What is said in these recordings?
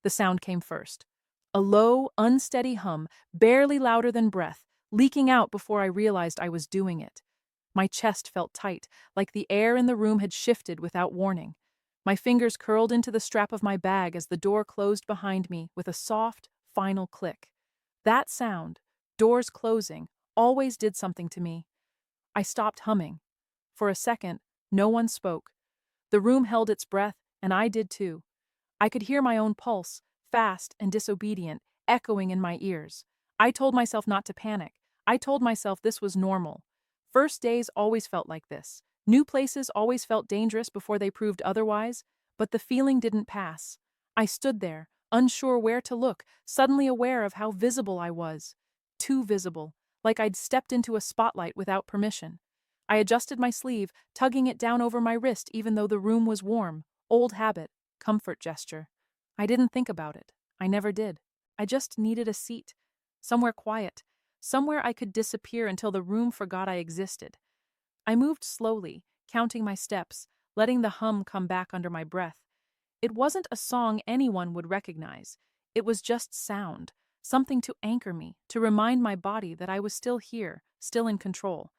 The sound came first. A low, unsteady hum, barely louder than breath, leaking out before I realized I was doing it. My chest felt tight, like the air in the room had shifted without warning. My fingers curled into the strap of my bag as the door closed behind me with a soft, final click. That sound, doors closing, always did something to me. I stopped humming. For a second, no one spoke. The room held its breath, and I did too. I could hear my own pulse, fast and disobedient, echoing in my ears. I told myself not to panic. I told myself this was normal. First days always felt like this. New places always felt dangerous before they proved otherwise, but the feeling didn't pass. I stood there, unsure where to look, suddenly aware of how visible I was. Too visible, like I'd stepped into a spotlight without permission. I adjusted my sleeve, tugging it down over my wrist even though the room was warm. Old habit, comfort gesture. I didn't think about it. I never did. I just needed a seat. Somewhere quiet. Somewhere I could disappear until the room forgot I existed. I moved slowly, counting my steps, letting the hum come back under my breath. It wasn't a song anyone would recognize. It was just sound, something to anchor me, to remind my body that I was still here, still in control.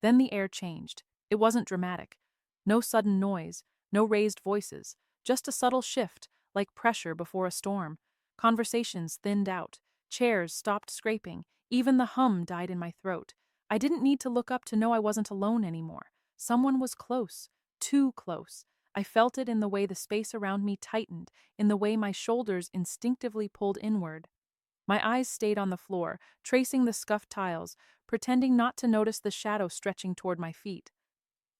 Then the air changed. It wasn't dramatic. No sudden noise, no raised voices, just a subtle shift, like pressure before a storm. Conversations thinned out. Chairs stopped scraping. Even the hum died in my throat. I didn't need to look up to know I wasn't alone anymore. Someone was close, too close. I felt it in the way the space around me tightened, in the way my shoulders instinctively pulled inward. My eyes stayed on the floor, tracing the scuffed tiles, pretending not to notice the shadow stretching toward my feet.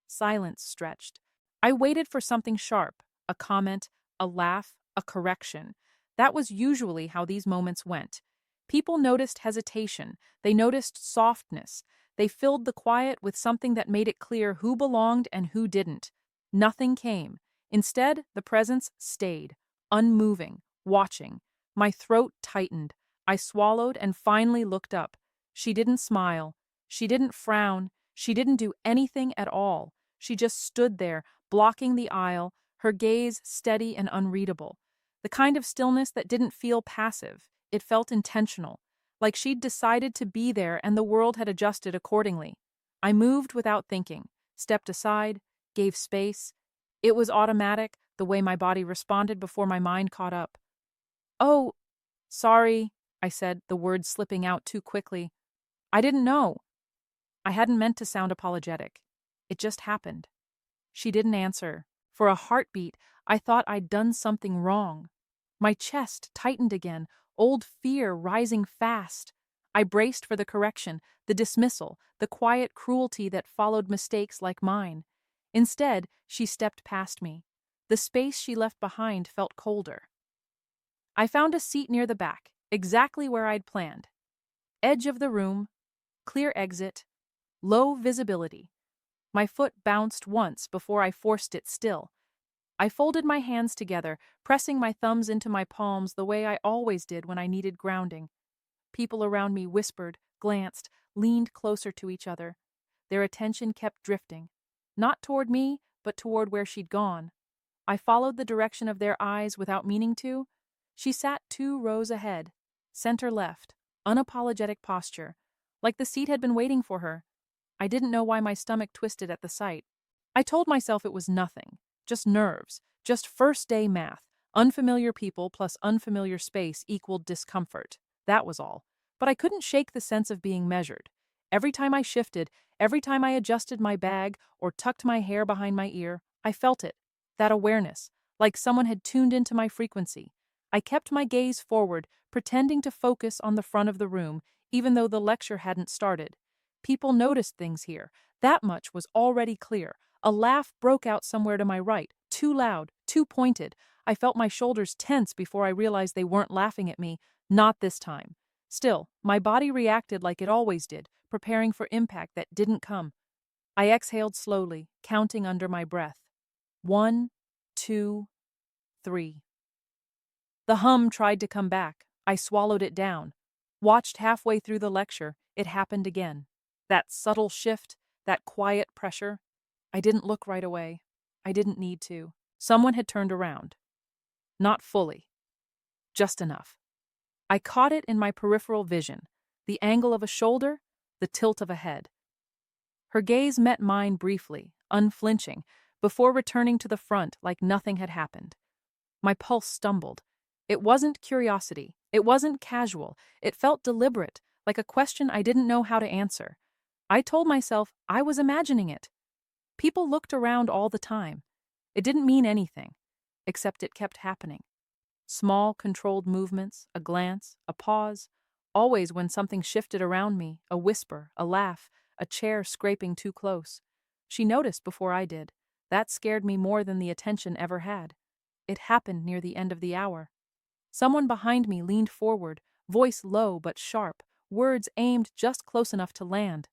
Silence stretched. I waited for something sharp, a comment, a laugh, a correction. That was usually how these moments went. People noticed hesitation, they noticed softness, they filled the quiet with something that made it clear who belonged and who didn't. Nothing came. Instead, the presence stayed, unmoving, watching. My throat tightened. I swallowed and finally looked up. She didn't smile. She didn't frown. She didn't do anything at all. She just stood there, blocking the aisle, her gaze steady and unreadable. The kind of stillness that didn't feel passive. It felt intentional, like she'd decided to be there and the world had adjusted accordingly. I moved without thinking, stepped aside, gave space. It was automatic, the way my body responded before my mind caught up. "Oh, sorry," I said, the words slipping out too quickly. "I didn't know." I hadn't meant to sound apologetic. It just happened. She didn't answer. For a heartbeat, I thought I'd done something wrong. My chest tightened again, old fear rising fast. I braced for the correction, the dismissal, the quiet cruelty that followed mistakes like mine. Instead, she stepped past me. The space she left behind felt colder. I found a seat near the back, exactly where I'd planned. Edge of the room, clear exit, low visibility. My foot bounced once before I forced it still. I folded my hands together, pressing my thumbs into my palms the way I always did when I needed grounding. People around me whispered, glanced, leaned closer to each other. Their attention kept drifting. Not toward me, but toward where she'd gone. I followed the direction of their eyes without meaning to. She sat 2 rows ahead, center left, unapologetic posture, like the seat had been waiting for her. I didn't know why my stomach twisted at the sight. I told myself it was nothing, just nerves, just first-day math. Unfamiliar people plus unfamiliar space equaled discomfort. That was all. But I couldn't shake the sense of being measured. Every time I shifted, every time I adjusted my bag or tucked my hair behind my ear, I felt it, that awareness, like someone had tuned into my frequency. I kept my gaze forward, pretending to focus on the front of the room, even though the lecture hadn't started. People noticed things here. That much was already clear. A laugh broke out somewhere to my right, too loud, too pointed. I felt my shoulders tense before I realized they weren't laughing at me. Not this time. Still, my body reacted like it always did, preparing for impact that didn't come. I exhaled slowly, counting under my breath. 1, 2, 3. The hum tried to come back. I swallowed it down. Watched halfway through the lecture, it happened again. That subtle shift, that quiet pressure. I didn't look right away. I didn't need to. Someone had turned around. Not fully. just enough. I caught it in my peripheral vision, the angle of a shoulder, the tilt of a head. Her gaze met mine briefly, unflinching, before returning to the front like nothing had happened. My pulse stumbled. It wasn't curiosity. It wasn't casual. It felt deliberate, like a question I didn't know how to answer. I told myself I was imagining it. People looked around all the time. It didn't mean anything, except it kept happening. Small, controlled movements, a glance, a pause. Always when something shifted around me, a whisper, a laugh, a chair scraping too close. She noticed before I did. That scared me more than the attention ever had. It happened near the end of the hour. Someone behind me leaned forward, voice low but sharp, words aimed just close enough to land.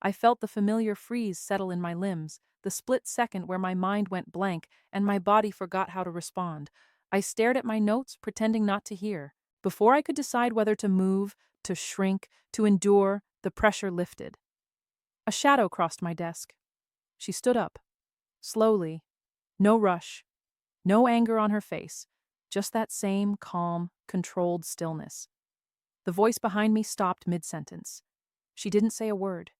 I felt the familiar freeze settle in my limbs, the split second where my mind went blank and my body forgot how to respond. I stared at my notes, pretending not to hear. Before I could decide whether to move, to shrink, to endure, the pressure lifted. A shadow crossed my desk. She stood up, slowly, no rush, no anger on her face, just that same calm, controlled stillness. The voice behind me stopped mid-sentence. She didn't say a word,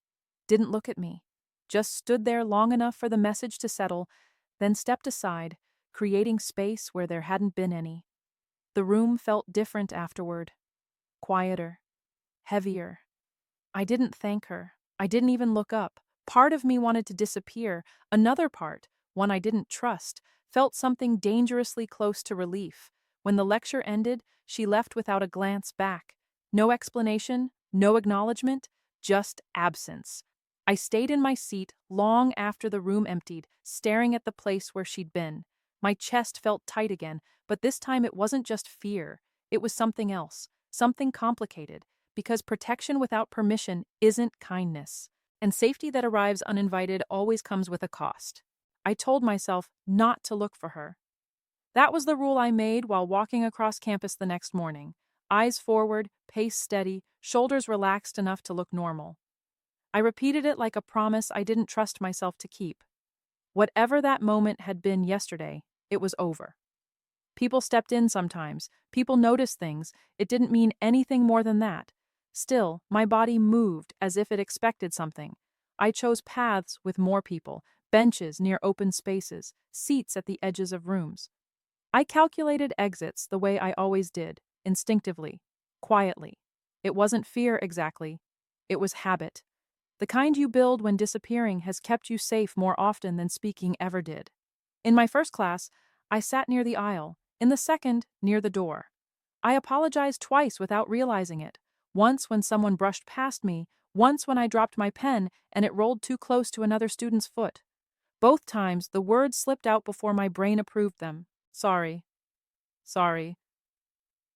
didn't look at me, just stood there long enough for the message to settle, then stepped aside, creating space where there hadn't been any. The room felt different afterward, quieter, heavier. I didn't thank her. I didn't even look up. Part of me wanted to disappear. Another part, one I didn't trust, felt something dangerously close to relief. When the lecture ended, she left without a glance back. No explanation, no acknowledgement, just absence. I stayed in my seat long after the room emptied, staring at the place where she'd been. My chest felt tight again, but this time it wasn't just fear. It was something else, something complicated, because protection without permission isn't kindness, and safety that arrives uninvited always comes with a cost. I told myself not to look for her. That was the rule I made while walking across campus the next morning. Eyes forward, pace steady, shoulders relaxed enough to look normal. I repeated it like a promise I didn't trust myself to keep. Whatever that moment had been yesterday, it was over. People stepped in sometimes, people noticed things, it didn't mean anything more than that. Still, my body moved as if it expected something. I chose paths with more people, benches near open spaces, seats at the edges of rooms. I calculated exits the way I always did, instinctively, quietly. It wasn't fear exactly, it was habit. The kind you build when disappearing has kept you safe more often than speaking ever did. In my first class, I sat near the aisle, in the second, near the door. I apologized twice without realizing it. Once when someone brushed past me, once when I dropped my pen and it rolled too close to another student's foot. Both times, the words slipped out before my brain approved them. Sorry. Sorry.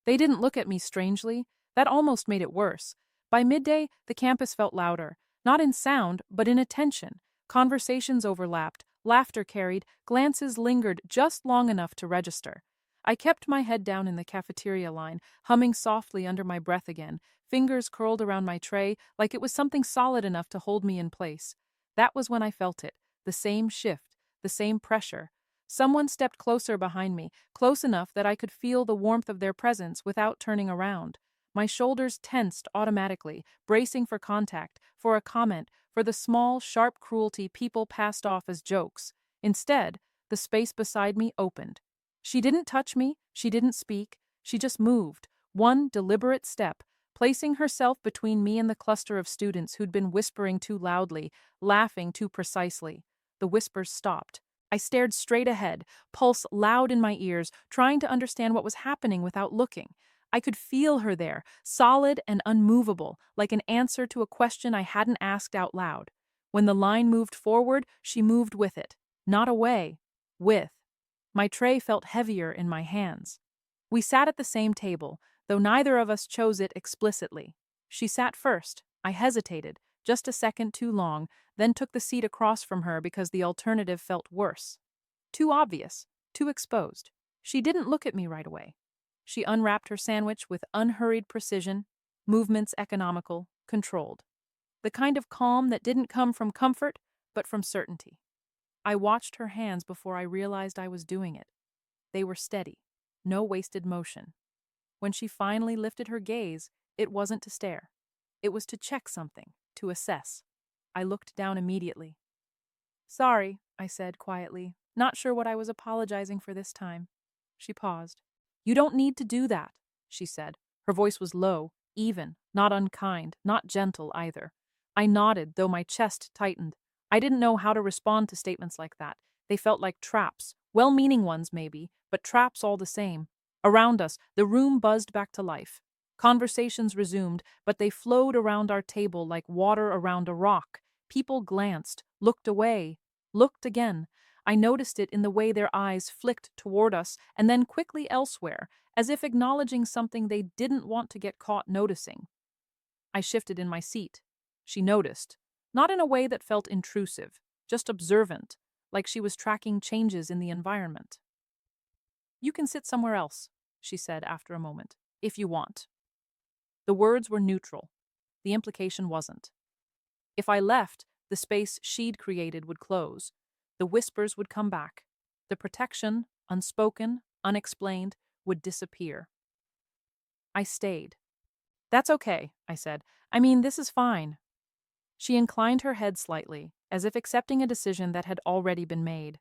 They didn't look at me strangely. That almost made it worse. By midday, the campus felt louder, not in sound, but in attention. Conversations overlapped, laughter carried, glances lingered just long enough to register. I kept my head down in the cafeteria line, humming softly under my breath again, fingers curled around my tray like it was something solid enough to hold me in place. That was when I felt it, the same shift, the same pressure. Someone stepped closer behind me, close enough that I could feel the warmth of their presence without turning around. My shoulders tensed automatically, bracing for contact, for a comment, for the small, sharp cruelty people passed off as jokes. Instead, the space beside me opened. She didn't touch me, she didn't speak, she just moved, one deliberate step, placing herself between me and the cluster of students who'd been whispering too loudly, laughing too precisely. The whispers stopped. I stared straight ahead, pulse loud in my ears, trying to understand what was happening without looking. I could feel her there, solid and unmovable, like an answer to a question I hadn't asked out loud. When the line moved forward, she moved with it. Not away. With. My tray felt heavier in my hands. We sat at the same table, though neither of us chose it explicitly. She sat first. I hesitated, just a second too long, then took the seat across from her because the alternative felt worse. Too obvious, too exposed. She didn't look at me right away. She unwrapped her sandwich with unhurried precision, movements economical, controlled. The kind of calm that didn't come from comfort, but from certainty. I watched her hands before I realized I was doing it. They were steady, no wasted motion. When she finally lifted her gaze, it wasn't to stare. It was to check something, to assess. I looked down immediately. Sorry, I said quietly, not sure what I was apologizing for this time. She paused. You don't need to do that, she said. Her voice was low, even, not unkind, not gentle either. I nodded, though my chest tightened. I didn't know how to respond to statements like that. They felt like traps, well-meaning ones maybe, but traps all the same. Around us, the room buzzed back to life. Conversations resumed, but they flowed around our table like water around a rock. People glanced, looked away, looked again. I noticed it in the way their eyes flicked toward us and then quickly elsewhere, as if acknowledging something they didn't want to get caught noticing. I shifted in my seat. She noticed, not in a way that felt intrusive, just observant, like she was tracking changes in the environment. You can sit somewhere else, she said after a moment, if you want. The words were neutral. The implication wasn't. If I left, the space she'd created would close. The whispers would come back. The protection, unspoken, unexplained, would disappear. I stayed. That's okay, I said. I mean, this is fine. She inclined her head slightly, as if accepting a decision that had already been made.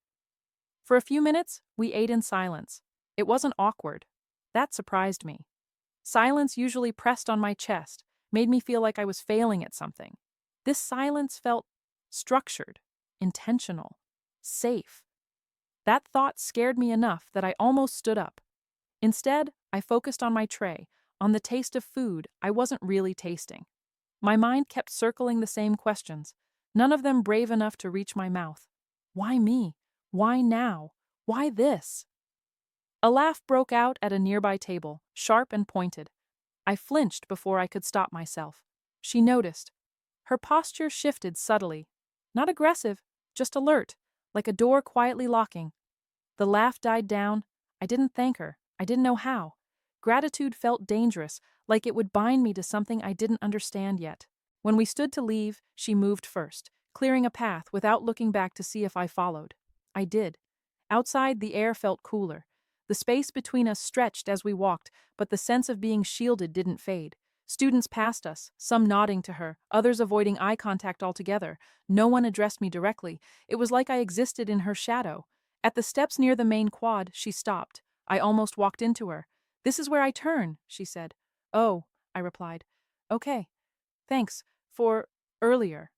For a few minutes, we ate in silence. It wasn't awkward. That surprised me. Silence usually pressed on my chest, made me feel like I was failing at something. This silence felt structured, intentional, safe. That thought scared me enough that I almost stood up. Instead, I focused on my tray, on the taste of food I wasn't really tasting. My mind kept circling the same questions, none of them brave enough to reach my mouth. Why me? Why now? Why this? A laugh broke out at a nearby table, sharp and pointed. I flinched before I could stop myself. She noticed. Her posture shifted subtly. Not aggressive, just alert, like a door quietly locking. The laugh died down. I didn't thank her. I didn't know how. Gratitude felt dangerous, like it would bind me to something I didn't understand yet. When we stood to leave, she moved first, clearing a path without looking back to see if I followed. I did. Outside, the air felt cooler. The space between us stretched as we walked, but the sense of being shielded didn't fade. Students passed us, some nodding to her, others avoiding eye contact altogether. No one addressed me directly. It was like I existed in her shadow. At the steps near the main quad, she stopped. I almost walked into her. This is where I turn, she said. Oh, I replied. Okay. Thanks for earlier.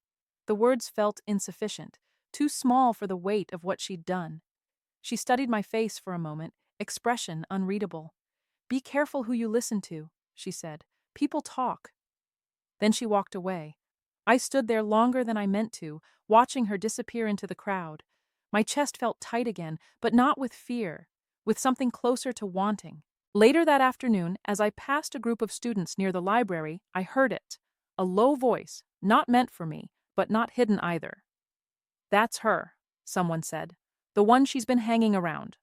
The words felt insufficient, too small for the weight of what she'd done. She studied my face for a moment, expression unreadable. Be careful who you listen to, she said. People talk. Then she walked away. I stood there longer than I meant to, watching her disappear into the crowd. My chest felt tight again, but not with fear, with something closer to wanting. Later that afternoon, as I passed a group of students near the library, I heard it. A low voice, not meant for me, but not hidden either. That's her, someone said. The one she's been hanging around.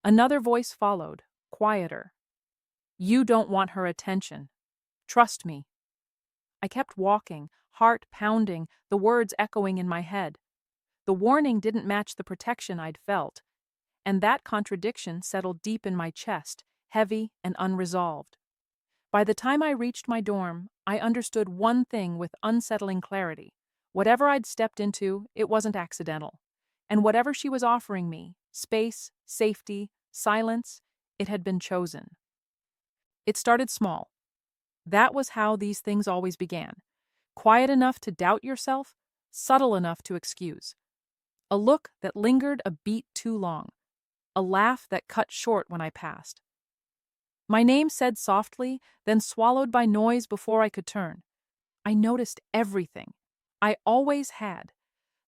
Another voice followed, quieter. You don't want her attention. Trust me. I kept walking, heart pounding, the words echoing in my head. The warning didn't match the protection I'd felt, and that contradiction settled deep in my chest, heavy and unresolved. By the time I reached my dorm, I understood one thing with unsettling clarity. Whatever I'd stepped into, it wasn't accidental. And whatever she was offering me, space, safety, silence, it had been chosen. It started small. That was how these things always began. Quiet enough to doubt yourself, subtle enough to excuse. A look that lingered a beat too long. A laugh that cut short when I passed. My name said softly, then swallowed by noise before I could turn. I noticed everything. I always had.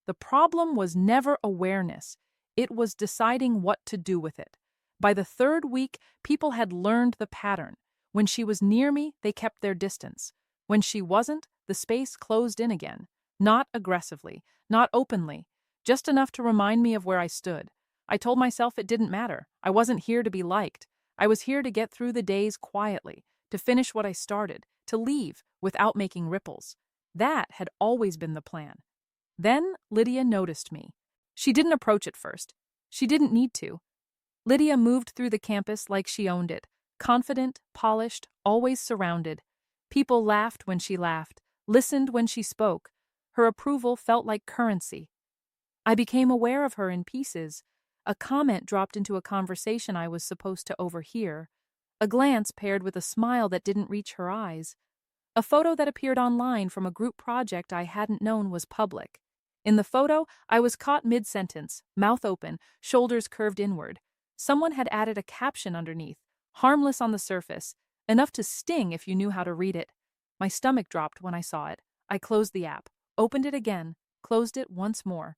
The problem was never awareness. It was deciding what to do with it. By the third week, people had learned the pattern. When she was near me, they kept their distance. When she wasn't, the space closed in again. Not aggressively, not openly, just enough to remind me of where I stood. I told myself it didn't matter. I wasn't here to be liked. I was here to get through the days quietly, to finish what I started, to leave without making ripples. That had always been the plan. Then Lydia noticed me. She didn't approach at first. She didn't need to. Lydia moved through the campus like she owned it. Confident, polished, always surrounded. People laughed when she laughed, listened when she spoke. Her approval felt like currency. I became aware of her in pieces. A comment dropped into a conversation I was supposed to overhear. A glance paired with a smile that didn't reach her eyes. A photo that appeared online from a group project I hadn't known was public. In the photo, I was caught mid-sentence, mouth open, shoulders curved inward. Someone had added a caption underneath, harmless on the surface, enough to sting if you knew how to read it. My stomach dropped when I saw it. I closed the app, opened it again, closed it once more.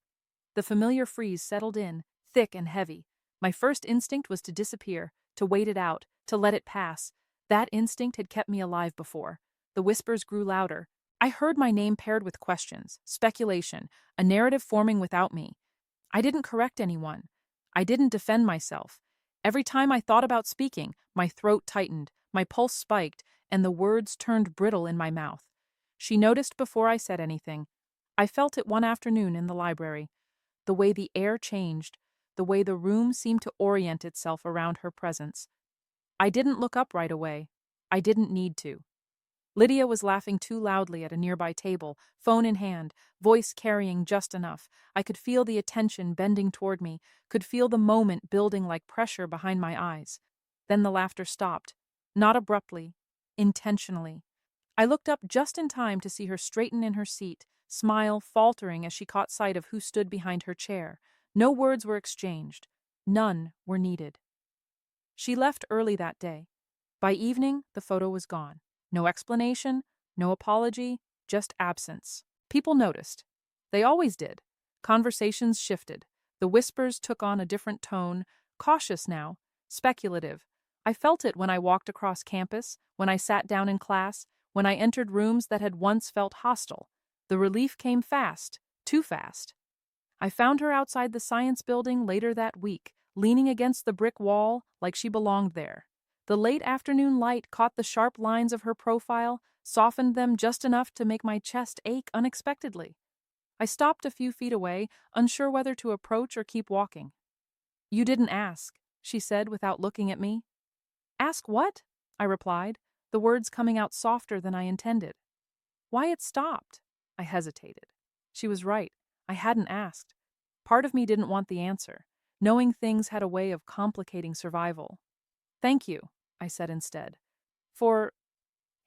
The familiar freeze settled in, thick and heavy. My first instinct was to disappear, to wait it out, to let it pass. That instinct had kept me alive before. The whispers grew louder. I heard my name paired with questions, speculation, a narrative forming without me. I didn't correct anyone. I didn't defend myself. Every time I thought about speaking, my throat tightened, my pulse spiked, and the words turned brittle in my mouth. She noticed before I said anything. I felt it one afternoon in the library. The way the air changed, the way the room seemed to orient itself around her presence. I didn't look up right away. I didn't need to. Lydia was laughing too loudly at a nearby table, phone in hand, voice carrying just enough. I could feel the attention bending toward me, could feel the moment building like pressure behind my eyes. Then the laughter stopped, not abruptly, intentionally. I looked up just in time to see her straighten in her seat, smile faltering as she caught sight of who stood behind her chair. No words were exchanged. None were needed. She left early that day. By evening, the photo was gone. No explanation, no apology, just absence. People noticed. They always did. Conversations shifted. The whispers took on a different tone, cautious now, speculative. I felt it when I walked across campus, when I sat down in class, when I entered rooms that had once felt hostile. The relief came fast, too fast. I found her outside the science building later that week, leaning against the brick wall like she belonged there. The late afternoon light caught the sharp lines of her profile, softened them just enough to make my chest ache unexpectedly. I stopped a few feet away, unsure whether to approach or keep walking. "You didn't ask," she said without looking at me. "Ask what?" I replied, the words coming out softer than I intended. "Why it stopped?" I hesitated. She was right. I hadn't asked. Part of me didn't want the answer. Knowing things had a way of complicating survival. "Thank you," I said instead, "for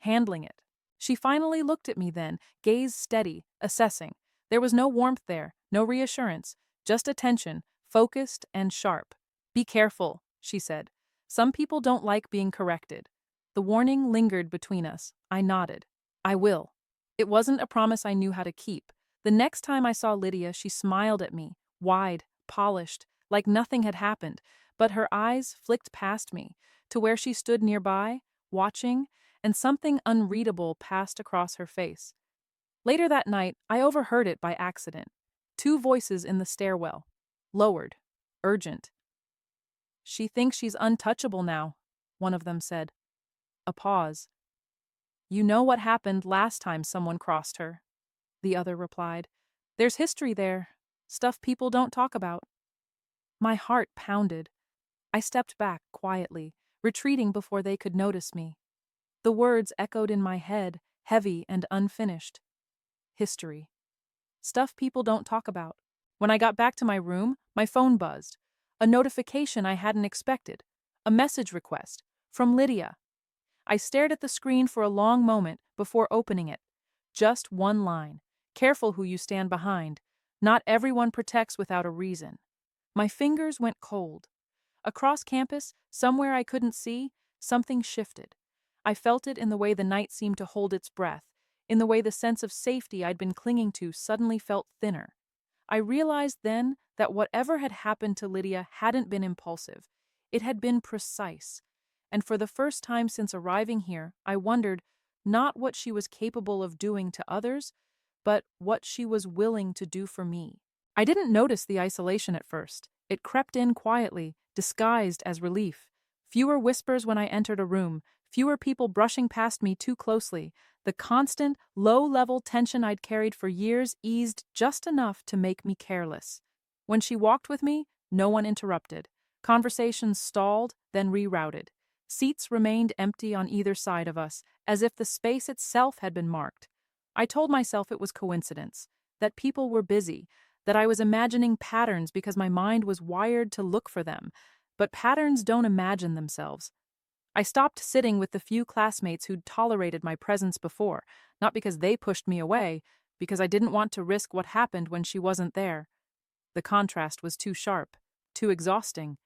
handling it." She finally looked at me then, gaze steady, assessing. There was no warmth there, no reassurance, just attention, focused and sharp. "Be careful," she said. "Some people don't like being corrected." The warning lingered between us. I nodded. "I will." It wasn't a promise I knew how to keep. The next time I saw Lydia, she smiled at me, wide, polished, like nothing had happened, but her eyes flicked past me, to where she stood nearby, watching, and something unreadable passed across her face. Later that night, I overheard it by accident. Two voices in the stairwell. Lowered. Urgent. "She thinks she's untouchable now," one of them said. A pause. "You know what happened last time someone crossed her," the other replied. "There's history there. Stuff people don't talk about." My heart pounded. I stepped back quietly, retreating before they could notice me. The words echoed in my head, heavy and unfinished. History. Stuff people don't talk about. When I got back to my room, my phone buzzed. A notification I hadn't expected. A message request. From Lydia. I stared at the screen for a long moment before opening it. Just one line. "Careful who you stand behind. Not everyone protects without a reason." My fingers went cold. Across campus, somewhere I couldn't see, something shifted. I felt it in the way the night seemed to hold its breath, in the way the sense of safety I'd been clinging to suddenly felt thinner. I realized then that whatever had happened to Lydia hadn't been impulsive. It had been precise. And for the first time since arriving here, I wondered not what she was capable of doing to others, but what she was willing to do for me. I didn't notice the isolation at first. It crept in quietly, disguised as relief. Fewer whispers when I entered a room, fewer people brushing past me too closely. The constant, low-level tension I'd carried for years eased just enough to make me careless. When she walked with me, no one interrupted. Conversations stalled, then rerouted. Seats remained empty on either side of us, as if the space itself had been marked. I told myself it was coincidence, that people were busy, that I was imagining patterns because my mind was wired to look for them. But patterns don't imagine themselves. I stopped sitting with the few classmates who'd tolerated my presence before, not because they pushed me away, because I didn't want to risk what happened when she wasn't there. The contrast was too sharp, too exhausting.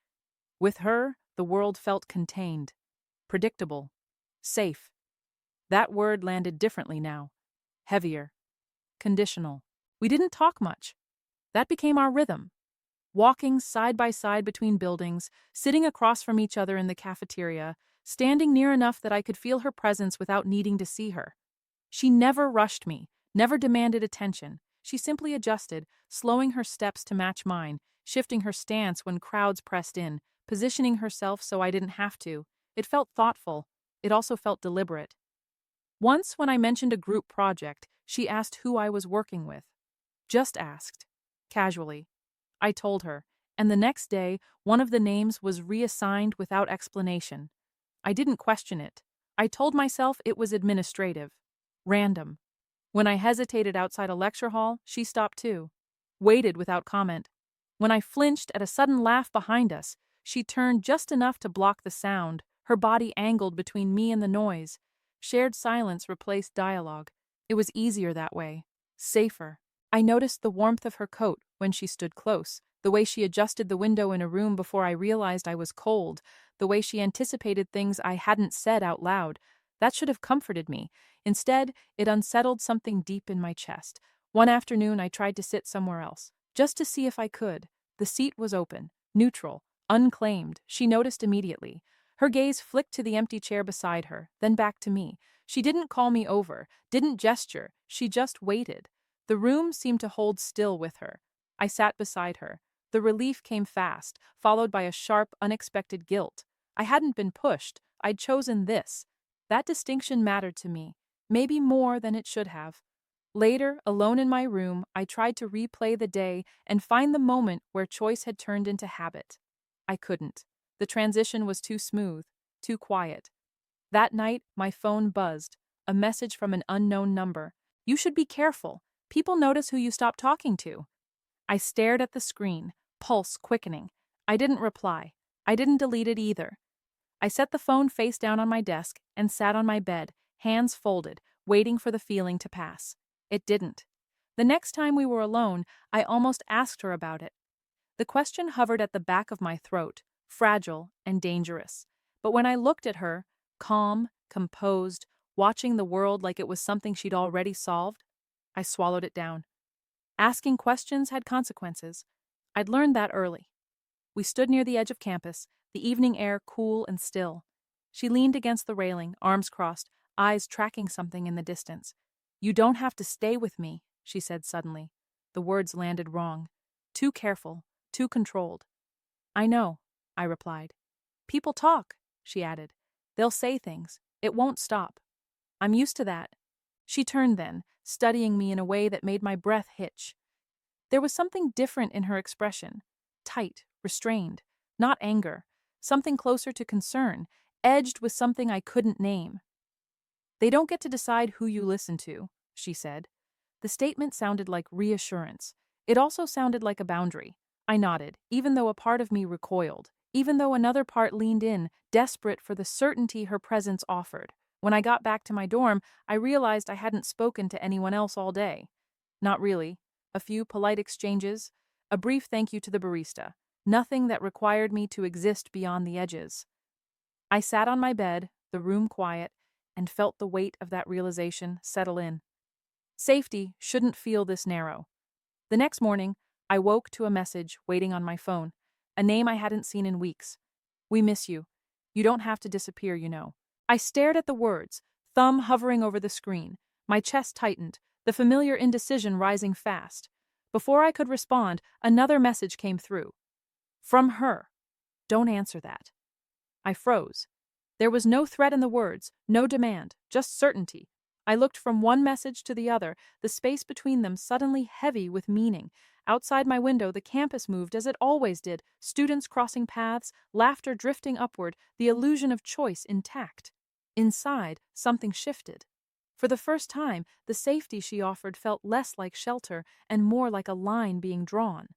With her, the world felt contained, predictable, safe. That word landed differently now. Heavier, conditional. We didn't talk much. That became our rhythm. Walking side by side between buildings, sitting across from each other in the cafeteria, standing near enough that I could feel her presence without needing to see her. She never rushed me, never demanded attention. She simply adjusted, slowing her steps to match mine, shifting her stance when crowds pressed in, positioning herself so I didn't have to. It felt thoughtful. It also felt deliberate. Once, when I mentioned a group project, she asked who I was working with. Just asked. Casually. I told her, and the next day, one of the names was reassigned without explanation. I didn't question it. I told myself it was administrative. Random. When I hesitated outside a lecture hall, she stopped too. Waited without comment. When I flinched at a sudden laugh behind us, she turned just enough to block the sound, her body angled between me and the noise. Shared silence replaced dialogue. It was easier that way. Safer. I noticed the warmth of her coat when she stood close, the way she adjusted the window in a room before I realized I was cold, the way she anticipated things I hadn't said out loud. That should have comforted me. Instead, it unsettled something deep in my chest. One afternoon, I tried to sit somewhere else, just to see if I could. The seat was open, neutral, unclaimed. She noticed immediately. Her gaze flicked to the empty chair beside her, then back to me. She didn't call me over, didn't gesture, she just waited. The room seemed to hold still with her. I sat beside her. The relief came fast, followed by a sharp, unexpected guilt. I hadn't been pushed. I'd chosen this. That distinction mattered to me, maybe more than it should have. Later, alone in my room, I tried to replay the day and find the moment where choice had turned into habit. I couldn't. The transition was too smooth, too quiet. That night, my phone buzzed, a message from an unknown number. "You should be careful. People notice who you stop talking to." I stared at the screen, pulse quickening. I didn't reply. I didn't delete it either. I set the phone face down on my desk and sat on my bed, hands folded, waiting for the feeling to pass. It didn't. The next time we were alone, I almost asked her about it. The question hovered at the back of my throat, fragile and dangerous. But when I looked at her, calm, composed, watching the world like it was something she'd already solved, I swallowed it down. Asking questions had consequences. I'd learned that early. We stood near the edge of campus, the evening air cool and still. She leaned against the railing, arms crossed, eyes tracking something in the distance. "You don't have to stay with me," she said suddenly. The words landed wrong. Too careful, too controlled. "I know," I replied. "People talk," she added. "They'll say things. It won't stop. I'm used to that." She turned then, studying me in a way that made my breath hitch. There was something different in her expression. Tight, restrained. Not anger. Something closer to concern, edged with something I couldn't name. "They don't get to decide who you listen to," she said. The statement sounded like reassurance. It also sounded like a boundary. I nodded, even though a part of me recoiled, even though another part leaned in, desperate for the certainty her presence offered. When I got back to my dorm, I realized I hadn't spoken to anyone else all day. Not really. A few polite exchanges, a brief thank you to the barista. Nothing that required me to exist beyond the edges. I sat on my bed, the room quiet, and felt the weight of that realization settle in. Safety shouldn't feel this narrow. The next morning, I woke to a message waiting on my phone, a name I hadn't seen in weeks. "We miss you. You don't have to disappear, you know." I stared at the words, thumb hovering over the screen. My chest tightened, the familiar indecision rising fast. Before I could respond, another message came through. From her. "Don't answer that." I froze. There was no threat in the words, no demand, just certainty. I looked from one message to the other, the space between them suddenly heavy with meaning. Outside my window, the campus moved as it always did, students crossing paths, laughter drifting upward, the illusion of choice intact. Inside, something shifted. For the first time, the safety she offered felt less like shelter and more like a line being drawn.